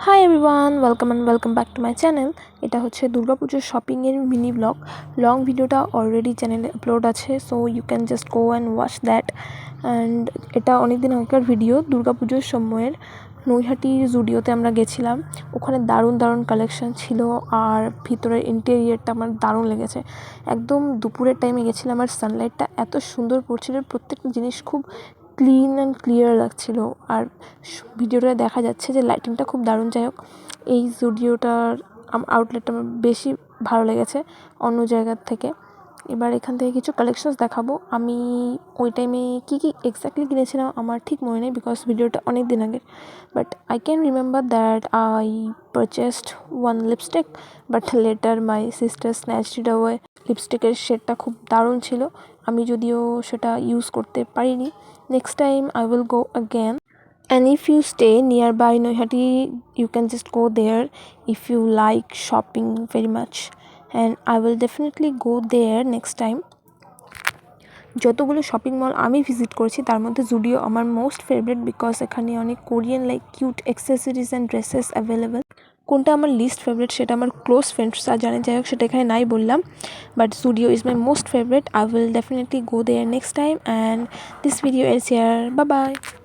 High everyone, welcome back to my channel. এটা হচ্ছে দুর্গাপুজোর শপিংয়ের মিনি ব্লগ। লং ভিডিওটা অলরেডি চ্যানেলে আপলোড আছে, so you can just go and watch that. And এটা অনেক দিন আগেকার ভিডিও। দুর্গাপুজোর সময়ের নৈহাটি জুডিওতে আমরা গেছিলাম। ওখানে দারুণ কালেকশন ছিল, আর ভিতরের ইন্টেরিয়ারটা আমার দারুণ লেগেছে। একদম দুপুরের টাইমে গেছিলাম, আর সানলাইটটা এত সুন্দর পড়ছিল, প্রত্যেকটা জিনিস খুব ক্লিন অ্যান্ড ক্লিয়ার লাগছিল। আর ভিডিওটা দেখা যাচ্ছে যে লাইটিংটা খুব দারুণ। যাই হোক, এই জুডিওটার আউটলেটটা আমার বেশি ভালো লেগেছে অন্য জায়গার থেকে। এবার এখান থেকে কিছু কালেকশনস দেখাবো। আমি ওই টাইমে কী এক্স্যাক্টলি কিনেছিলাম আমার ঠিক মনে নেই, বিকজ ভিডিওটা অনেক দিন আগের। But I can remember that I purchased one lipstick, but later my sister snatched it away. লিপস্টিকের শেডটা খুব দারুণ ছিল, আমি যদিও সেটা ইউজ করতে পারিনি। Next time I will go again. And if you stay nearby Noihati, you can just go there if you like shopping very much. And I will definitely go there next time. যতগুলো shopping mall আমি visit করেছি তার মধ্যে জুডিও আমার most favourite, because এখানে অনেক Korean like cute accessories and dresses available. কোনটা আমার লিস্ট ফেভারিট সেটা আমার ক্লোজ ফ্রেন্ডসরা জানে, যাই হোক সেটা এখানে নাই বললাম। But Zudio is my most favourite. I will definitely go there next time, and this video ends here. Bye bye.